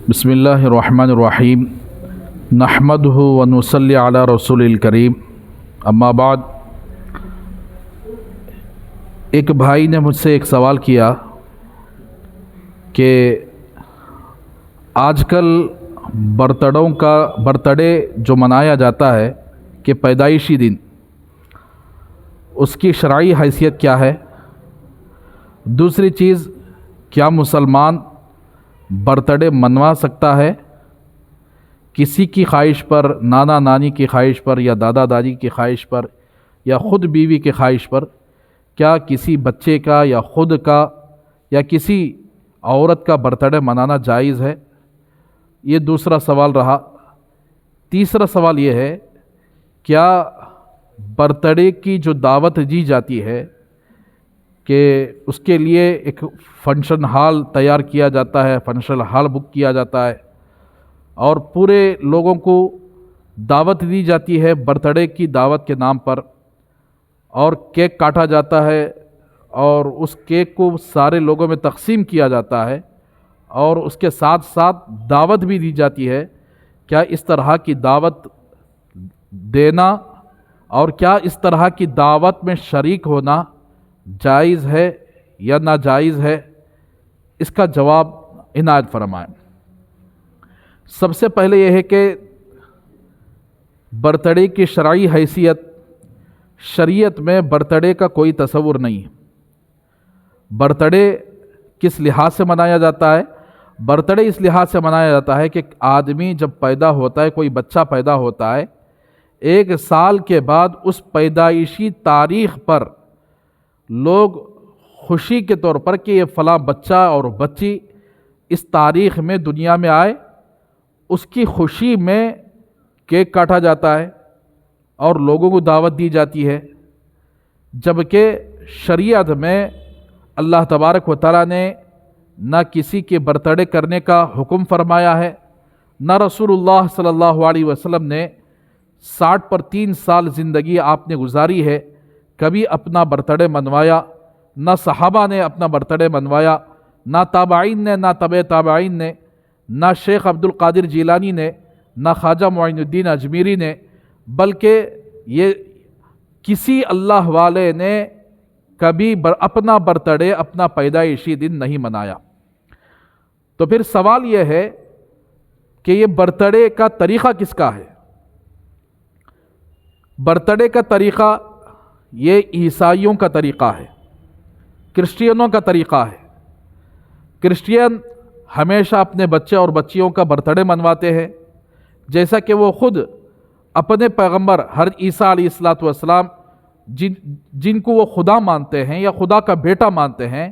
بسم اللہ الرحمن الرحیم نحمدہ ونصلی علی رسول الکریم اما بعد۔ ایک بھائی نے مجھ سے ایک سوال کیا کہ آج کل برتھڈے جو منایا جاتا ہے کہ پیدائشی دن، اس کی شرعی حیثیت کیا ہے؟ دوسری چیز، کیا مسلمان برتھڈے منوا سکتا ہے؟ کسی کی خواہش پر، نانا نانی کی خواہش پر، یا دادا دادی کی خواہش پر، یا خود بیوی کی خواہش پر، کیا کسی بچے کا یا خود کا یا کسی عورت کا برتھڈے منانا جائز ہے؟ یہ دوسرا سوال رہا۔ تیسرا سوال یہ ہے، کیا برتھڈے کی جو دعوت دی جاتی ہے کہ اس کے لیے ایک فنکشن ہال تیار کیا جاتا ہے، فنکشن ہال بک کیا جاتا ہے اور پورے لوگوں کو دعوت دی جاتی ہے برتھڈے کی دعوت کے نام پر، اور کیک کاٹا جاتا ہے اور اس کیک کو سارے لوگوں میں تقسیم کیا جاتا ہے اور اس کے ساتھ ساتھ دعوت بھی دی جاتی ہے؟ کیا اس طرح کی دعوت دینا اور کیا اس طرح کی دعوت میں شریک ہونا جائز ہے یا ناجائز ہے؟ اس کا جواب عنایت فرمائیں۔ سب سے پہلے یہ ہے کہ برتھڈے کی شرعی حیثیت، شریعت میں برتھڈے کا کوئی تصور نہیں ہے۔ برتھڈے کس لحاظ سے منایا جاتا ہے؟ برتھڈے اس لحاظ سے منایا جاتا ہے کہ آدمی جب پیدا ہوتا ہے، کوئی بچہ پیدا ہوتا ہے، 1 سال کے بعد اس پیدائشی تاریخ پر لوگ خوشی کے طور پر کہ یہ فلاں بچہ اور بچی اس تاریخ میں دنیا میں آئے، اس کی خوشی میں کیک کاٹا جاتا ہے اور لوگوں کو دعوت دی جاتی ہے۔ جبکہ شریعت میں اللہ تبارک و تعالیٰ نے نہ کسی کے برتھڈے کرنے کا حکم فرمایا ہے، نہ رسول اللہ صلی اللہ علیہ وسلم نے 60 پر 3 سال زندگی آپ نے گزاری ہے، کبھی اپنا برتھڈے منوایا؟ نہ صحابہ نے اپنا برتھڈے منوایا، نہ تابعین نے، نہ تبع تابعین نے، نہ شیخ عبد القادر جیلانی نے، نہ خواجہ معین الدین اجمیری نے، بلکہ یہ کسی اللہ والے نے کبھی اپنا برتھڈے، اپنا پیدائشی دن نہیں منایا۔ تو پھر سوال یہ ہے کہ یہ برتھڈے کا طریقہ کس کا ہے؟ برتھڈے کا طریقہ یہ عیسائیوں کا طریقہ ہے، کرسچینوں کا طریقہ ہے۔ کرسچین ہمیشہ اپنے بچے اور بچیوں کا برتھڈے منواتے ہیں، جیسا کہ وہ خود اپنے پیغمبر حضرت عیسیٰ علیہ السلام جن کو وہ خدا مانتے ہیں یا خدا کا بیٹا مانتے ہیں،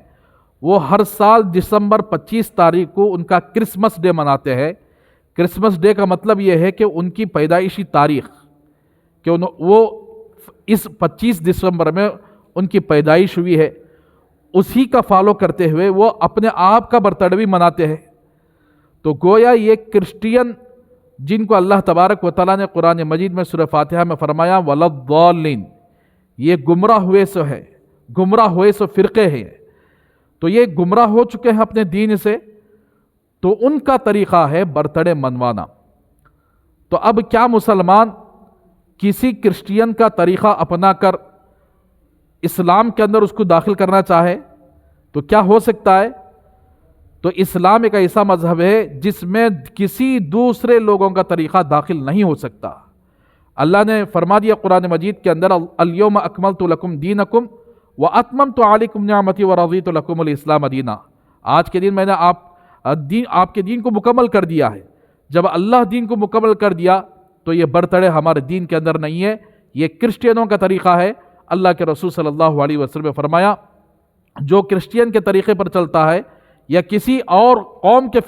وہ ہر سال دسمبر 25 تاریخ کو ان کا کرسمس ڈے مناتے ہیں۔ کرسمس ڈے کا مطلب یہ ہے کہ ان کی پیدائشی تاریخ، کہ وہ اس 25 دسمبر میں ان کی پیدائش ہوئی ہے، اسی کا فالو کرتے ہوئے وہ اپنے آپ کا برتھڈے بھی مناتے ہیں۔ تو گویا یہ کرسچین جن کو اللہ تبارک و تعالیٰ نے قرآن مجید میں سورہ فاتحہ میں فرمایا وَلَضَّالِّينَ، یہ گمراہ ہوئے سو ہے، گمراہ ہوئے سو فرقے ہیں، تو یہ گمراہ ہو چکے ہیں اپنے دین سے، تو ان کا طریقہ ہے برتھڈے منوانا۔ تو اب کیا مسلمان کسی کرسچین کا طریقہ اپنا کر اسلام کے اندر اس کو داخل کرنا چاہے تو کیا ہو سکتا ہے؟ تو اسلام ایک ایسا مذہب ہے جس میں کسی دوسرے لوگوں کا طریقہ داخل نہیں ہو سکتا۔ اللہ نے فرما دیا قرآن مجید کے اندر الیوم اکملت لکم دینکم واتممت علیکم نعمتی ورضیت لکم الاسلام دینا، آج کے دن میں نے آپ کے دین کو مکمل کر دیا ہے۔ جب اللہ دین کو مکمل کر دیا تو یہ برتھڈے ہمارے دین کے اندر نہیں ہے، یہ کرسچینوں کا طریقہ ہے۔ اللہ کے رسول صلی اللہ علیہ وسلم نے فرمایا جو کرسچین کے طریقے پر چلتا ہے یا کسی اور قوم کے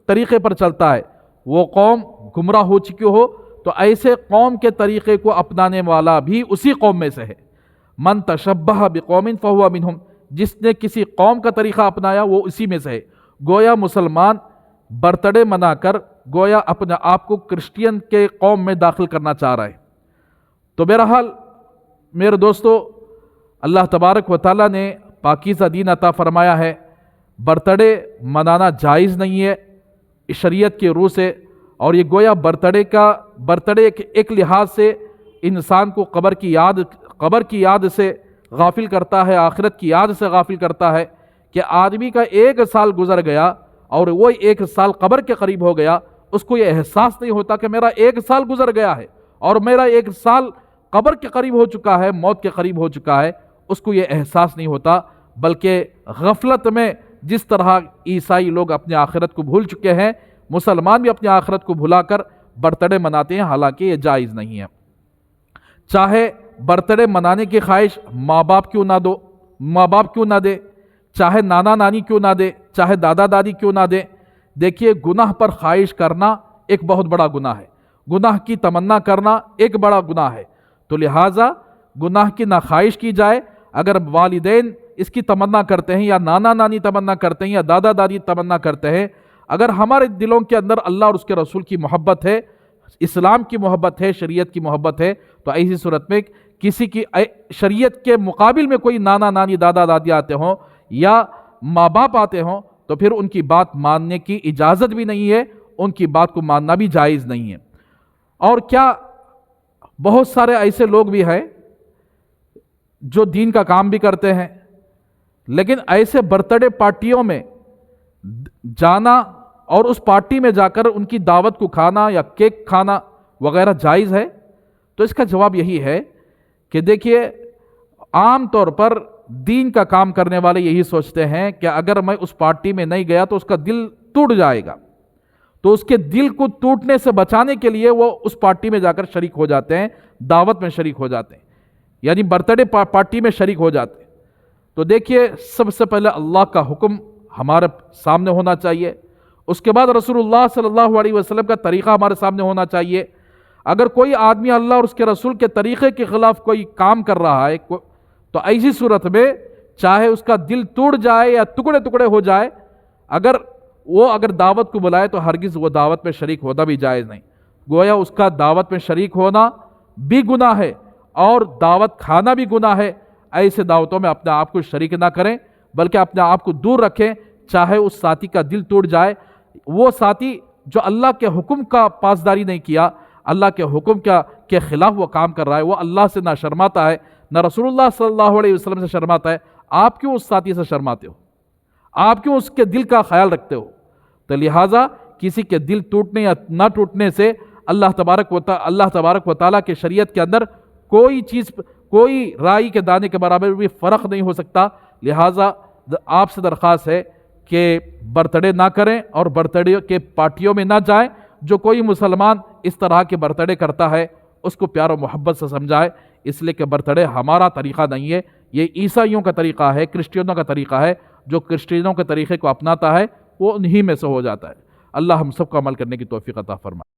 طریقے پر چلتا ہے، وہ قوم گمراہ ہو چکی ہو، تو ایسے قوم کے طریقے کو اپنانے والا بھی اسی قوم میں سے ہے۔ من تشبہ بقوم فہو منہم، جس نے کسی قوم کا طریقہ اپنایا وہ اسی میں سے ہے۔ گویا مسلمان برتھڈے منا کر گویا اپنے آپ کو کرسچین کے قوم میں داخل کرنا چاہ رہا ہے۔ تو بہرحال میرے دوستو، اللہ تبارک و تعالیٰ نے پاکیزہ دین عطا فرمایا ہے، برتھ ڈے منانا جائز نہیں ہے، شریعت کی روح سے، اور یہ گویا برتھڈے ایک لحاظ سے انسان کو قبر کی یاد سے غافل کرتا ہے، آخرت کی یاد سے غافل کرتا ہے، کہ آدمی کا 1 سال گزر گیا اور وہ 1 سال قبر کے قریب ہو گیا، اس کو یہ احساس نہیں ہوتا کہ میرا 1 سال گزر گیا ہے اور میرا 1 سال قبر کے قریب ہو چکا ہے، موت کے قریب ہو چکا ہے، اس کو یہ احساس نہیں ہوتا، بلکہ غفلت میں جس طرح عیسائی لوگ اپنے آخرت کو بھول چکے ہیں، مسلمان بھی اپنی آخرت کو بھلا کر برتھڈے مناتے ہیں، حالانکہ یہ جائز نہیں ہے۔ چاہے برتھڈے منانے کی خواہش ماں باپ کیوں نہ دے، چاہے نانا نانی کیوں نہ دے، چاہے دادا دادی کیوں نہ دے۔ دیکھیے، گناہ پر خواہش کرنا ایک بہت بڑا گناہ ہے، گناہ کی تمنا کرنا ایک بڑا گناہ ہے، تو لہٰذا گناہ کی نہ خواہش کی جائے۔ اگر والدین اس کی تمنا کرتے ہیں، یا نانا نانی تمنا کرتے ہیں، یا دادا دادی تمنا کرتے ہیں، اگر ہمارے دلوں کے اندر اللہ اور اس کے رسول کی محبت ہے، اسلام کی محبت ہے، شریعت کی محبت ہے، تو ایسی صورت میں کسی کی شریعت کے مقابل میں کوئی نانا نانی دادا دادی آتے ہوں یا ماں باپ آتے ہوں، تو پھر ان کی بات ماننے کی اجازت بھی نہیں ہے، ان کی بات کو ماننا بھی جائز نہیں ہے۔ اور کیا بہت سارے ایسے لوگ بھی ہیں جو دین کا کام بھی کرتے ہیں، لیکن ایسے برتھڈے پارٹیوں میں جانا اور اس پارٹی میں جا کر ان کی دعوت کو کھانا یا کیک کھانا وغیرہ جائز ہے؟ تو اس کا جواب یہی ہے کہ دیکھیے، عام طور پر دین کا کام کرنے والے یہی سوچتے ہیں کہ اگر میں اس پارٹی میں نہیں گیا تو اس کا دل ٹوٹ جائے گا، تو اس کے دل کو ٹوٹنے سے بچانے کے لیے وہ اس پارٹی میں جا کر شریک ہو جاتے ہیں، دعوت میں شریک ہو جاتے ہیں، یعنی برتھڈے پارٹی میں شریک ہو جاتے ہیں۔ تو دیکھیے، سب سے پہلے اللہ کا حکم ہمارے سامنے ہونا چاہیے، اس کے بعد رسول اللہ صلی اللہ علیہ وسلم کا طریقہ ہمارے سامنے ہونا چاہیے۔ اگر کوئی آدمی اللہ اور اس کے رسول کے طریقے کے خلاف کوئی کام کر رہا ہے تو ایسی صورت میں چاہے اس کا دل ٹوٹ جائے یا ٹکڑے ٹکڑے ہو جائے، اگر دعوت کو بلائے تو ہرگز وہ دعوت میں شریک ہونا بھی جائز نہیں۔ گویا اس کا دعوت میں شریک ہونا بھی گناہ ہے اور دعوت کھانا بھی گناہ ہے۔ ایسے دعوتوں میں اپنے آپ کو شریک نہ کریں، بلکہ اپنے آپ کو دور رکھیں، چاہے اس ساتھی کا دل ٹوٹ جائے۔ وہ ساتھی جو اللہ کے حکم کا پاسداری نہیں کیا، اللہ کے حکم کے خلاف وہ کام کر رہا ہے، وہ اللہ سے نہ شرماتا ہے، نہ رسول اللہ صلی اللہ علیہ وسلم سے شرماتا ہے، آپ کیوں اس ساتھی سے شرماتے ہو؟ آپ کیوں اس کے دل کا خیال رکھتے ہو؟ تو لہٰذا کسی کے دل ٹوٹنے یا نہ ٹوٹنے سے اللہ تبارک و تعالیٰ کے شریعت کے اندر کوئی رائی کے دانے کے برابر بھی فرق نہیں ہو سکتا۔ لہٰذا آپ سے درخواست ہے کہ برتھڈے نہ کریں اور برتھڈے کے پارٹیوں میں نہ جائیں۔ جو کوئی مسلمان اس طرح کے برتھڈے کرتا ہے اس کو پیار و محبت سے سمجھائے، اس لیے کہ برتھڈے ہمارا طریقہ نہیں ہے، یہ عیسائیوں کا طریقہ ہے، کرسچنوں کا طریقہ ہے۔ جو کرسچنوں کے طریقے کو اپناتا ہے وہ انہی میں سے ہو جاتا ہے۔ اللہ ہم سب کو عمل کرنے کی توفیق عطا فرمائے۔